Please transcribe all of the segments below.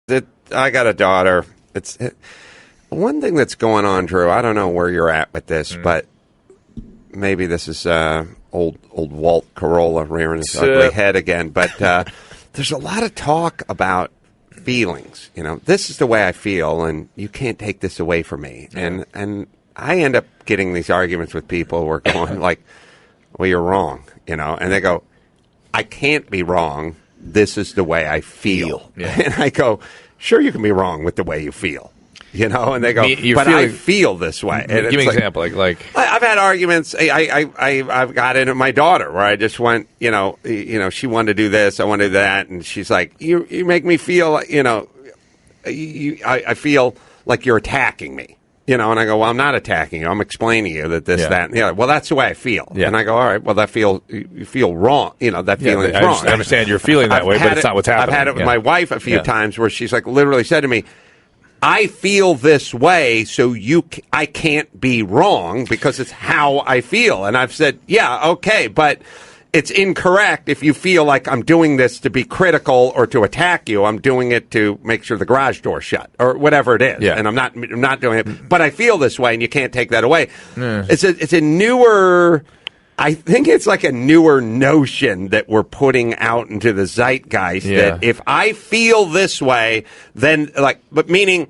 I got a daughter. One thing that's going on, Drew. I don't know where you're at with this, but maybe this is old Walt Carolla rearing his ugly head again. But there's a lot of talk about feelings. This is the way I feel, and you can't take this away from me. Yeah. And I end up getting these arguments with people who are going like, "Well, you're wrong," and they go, "I can't be wrong. This is the way I feel." Yeah. And I go, "Sure, you can be wrong with the way you feel." And they go, "But I feel this way." And give me an example. Like I've had arguments. I've got it in my daughter where I just went, she wanted to do this, I want to do that, and she's like, "You make me feel, I feel like you're attacking me." And I go, "Well, I'm not attacking you. I'm explaining to you that this, that, and the other." "Well, that's the way I feel." Yeah. And I go, "All right, well, you feel wrong. That feeling's wrong." I understand you're feeling that way, but it's not what's happening. I've had it with my wife a few times where she's like literally said to me, "I feel this way, so I can't be wrong because it's how I feel." And I've said, "Yeah, okay, but it's incorrect if you feel like I'm doing this to be critical or to attack you. I'm doing it to make sure the garage door's shut or whatever it is." Yeah. And I'm not doing it, but I feel this way, and you can't take that away. It's a newer. I think it's like a newer notion that we're putting out into the zeitgeist that if I feel this way, then but meaning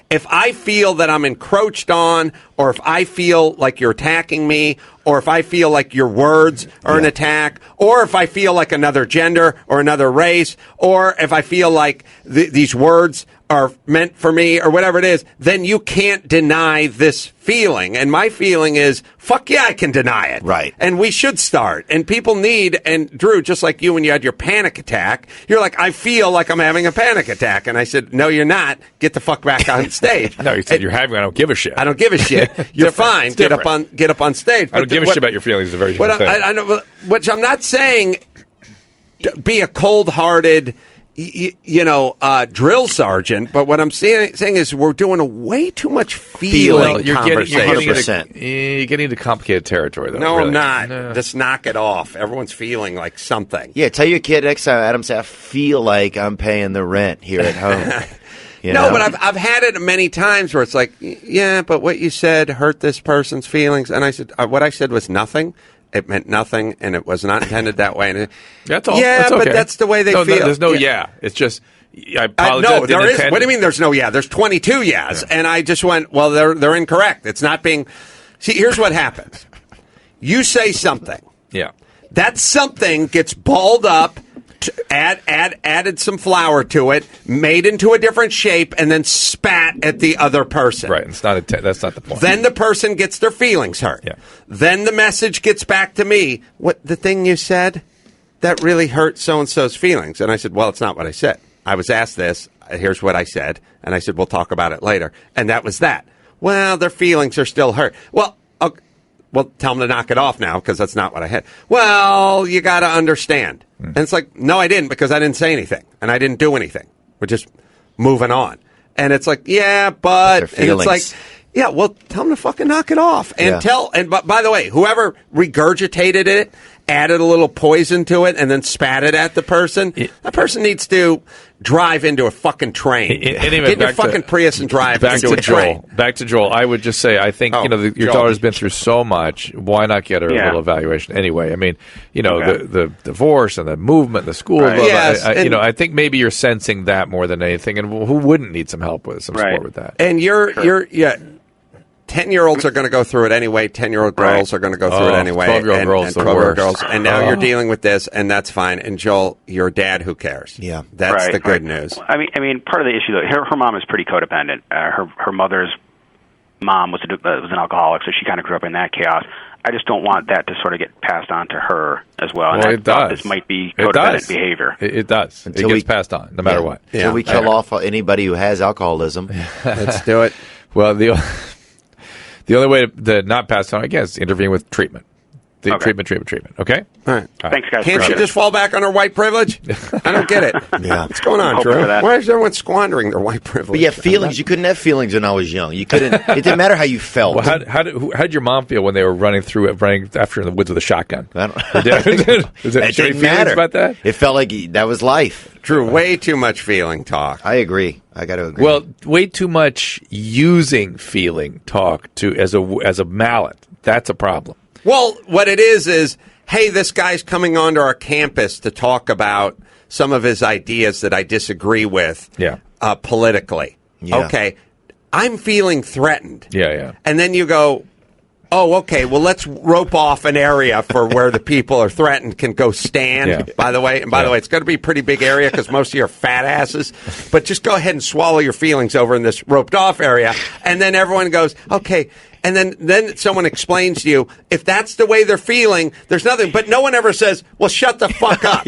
if I feel that I'm encroached on, or if I feel like you're attacking me, or if I feel like your words are an attack, or if I feel like another gender or another race, or if I feel like these words are meant for me or whatever it is, then you can't deny this feeling. And my feeling is, fuck yeah, I can deny it. Right. And we should start. And people need, and Drew, just like you when you had your panic attack, you're like, "I feel like I'm having a panic attack." And I said, "No, you're not. Get the fuck back on stage." No, you said you're having, I don't give a shit. I don't give a shit. You're fine. Get up on stage. I don't give a shit about your feelings. It's a very different thing. I know, which I'm not saying be a cold-hearted drill sergeant, but what I'm saying is we're doing way too much feeling conversation. You're getting into complicated territory, though. No, really. I'm not. No. Just knock it off. Everyone's feeling like something. Yeah, tell your kid next time, Adam, say, "I feel like I'm paying the rent here at home." No, but I've had it many times where it's like, "Yeah, but what you said hurt this person's feelings." And I said, what I said was nothing. It meant nothing, and it was not intended that way. And that's all. Yeah, that's okay. But that's the way they feel. No, there's no It's just, I apologize. No, there is. What do you mean there's no yeah? There's 22 yeahs. Yeah. And I just went, well, they're incorrect. It's not being... See, here's what happens. You say something. Yeah. That something gets balled up, added some flour to it, made into a different shape, and then spat at the other person. Right. It's not that's not the point. Then the person gets their feelings hurt. Yeah. Then the message gets back to me. What the thing you said that really hurt so-and-so's feelings? And I said, well, it's not what I said. I was asked this. Here's what I said. And I said, we'll talk about it later. And that was that. Well, their feelings are still hurt. Well, tell them to knock it off now because that's not what I had. Well, you got to understand. And it's like, no, I didn't because I didn't say anything and I didn't do anything. We're just moving on. And it's like, yeah, but and it's like, yeah, well, tell them to fucking knock it off and but by the way, whoever regurgitated it, added a little poison to it, and then spat it at the person, that person needs to drive into a fucking train. Get in your fucking Prius and drive into a train. Back to Joel. I would just say, I think, your daughter's been through so much. Why not get her a little evaluation anyway? I mean, the divorce and the movement, the school. Right. Yes, I think maybe you're sensing that more than anything. And who wouldn't need some help with support with that? And you're 10-year-olds are going to go through it anyway. 10-year-old girls are going to go through it anyway. 12-year-old girls, and 12-year-old girls. And now you're dealing with this, and that's fine. And Joel, your dad, who cares? Yeah, that's the good news. I mean, part of the issue, though, her mom is pretty codependent. Her mother's mom was an alcoholic, so she kind of grew up in that chaos. I just don't want that to sort of get passed on to her as well. And it does. This might be codependent behavior. It does. It gets passed on, no matter what. Until we kill off anybody who has alcoholism. Let's do it. Well, the only way to not pass on, I guess, is intervene with treatment. Treatment. Okay? All right. Thanks, guys. Can't she just fall back on her white privilege? I don't get it. Yeah. What's going on, Drew? Why is everyone squandering their white privilege? But yeah, feelings. You couldn't have feelings when I was young. You couldn't. It didn't matter how you felt. Well, how did your mom feel when they were running after in the woods with a shotgun? I don't. It didn't matter about that. It felt like that was life. Drew, way too much feeling talk. I agree. I got to agree. Well, way too much using feeling talk as a mallet. That's a problem. Well, what it is, hey, this guy's coming onto our campus to talk about some of his ideas that I disagree with politically. Yeah. Okay, I'm feeling threatened. Yeah. And then you go, oh, okay, well, let's rope off an area for where the people are threatened can go stand, by the way. And by the way, it's going to be a pretty big area because most of you are fat asses. But just go ahead and swallow your feelings over in this roped off area. And then everyone goes, okay. And then someone explains to you, if that's the way they're feeling, there's nothing. But no one ever says, well, shut the fuck up.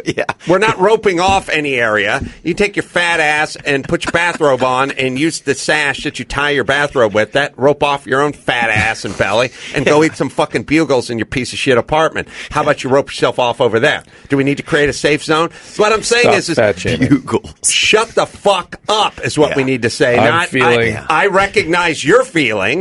Yeah. We're not roping off any area. You take your fat ass and put your bathrobe on and use the sash that you tie your bathrobe with. That rope off your own fat ass and belly and go eat some fucking bugles in your piece of shit apartment. How about you rope yourself off over there? Do we need to create a safe zone? What I'm saying is bugles. Shut the fuck up is what we need to say. I recognize your feeling.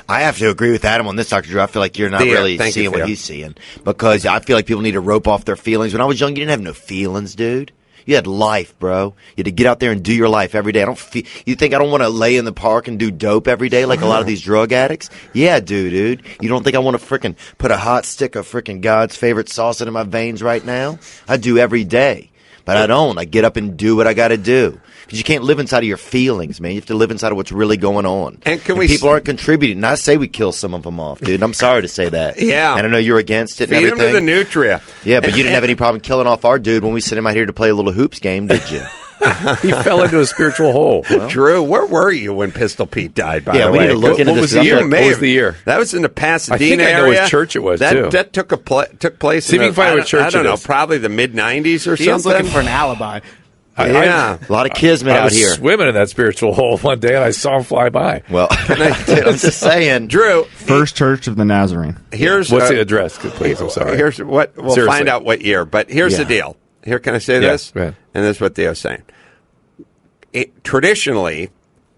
I have to agree with Adam on this, Dr. Drew. I feel like you're not really seeing what he's seeing because I feel like people need to rope off their feelings. When I was young, you didn't have no feelings, dude. You had life, bro. You had to get out there and do your life every day. You think I don't want to lay in the park and do dope every day like a lot of these drug addicts? Yeah, dude. You don't think I want to frickin' put a hot stick of frickin' God's favorite sauce into my veins right now? I do every day. But I don't. I get up and do what I got to do. Because you can't live inside of your feelings, man. You have to live inside of what's really going on. And people aren't contributing. And I say we kill some of them off, dude. I'm sorry to say that. Yeah. And I know you're against it and everything. everything. Feed him to the nutria. Yeah, but you didn't have any problem killing off our dude when we sent him out here to play a little hoops game, did you? He fell into a spiritual hole. Well, Drew, where were you when Pistol Pete died, by the way? Yeah, we need to look into this. What was the year? That was in the Pasadena area. I know which church it was, too. That took place in I don't know, probably the mid-'90s or something. He was looking for an alibi. A lot of kismet out here. I was swimming in that spiritual hole one day, and I saw him fly by. Well, I'm just saying. Drew. First Church of the Nazarene. What's the address, please? I'm sorry. We'll Seriously. find out what year. But here's the deal. Here, can I say this? Go ahead. And this is what Theo's saying. Traditionally,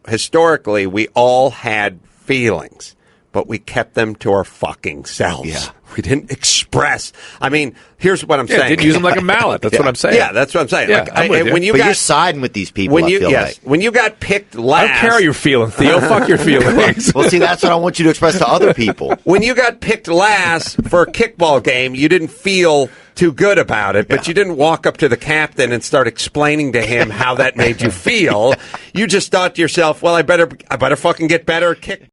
historically, we all had feelings, but we kept them to our fucking selves. Yeah. We didn't express. I mean, here's what I'm saying. Didn't use them like a mallet. That's what I'm saying. Yeah, that's what I'm saying. Yeah, I'm with you. You're siding with these people, I feel like. When you got picked last. I don't care how you're feeling, Theo. Fuck your feelings. Well, see, that's what I want you to express to other people. When you got picked last for a kickball game, you didn't feel too good about it, but you didn't walk up to the captain and start explaining to him how that made you feel. You just thought to yourself, well, I better fucking get better at kick.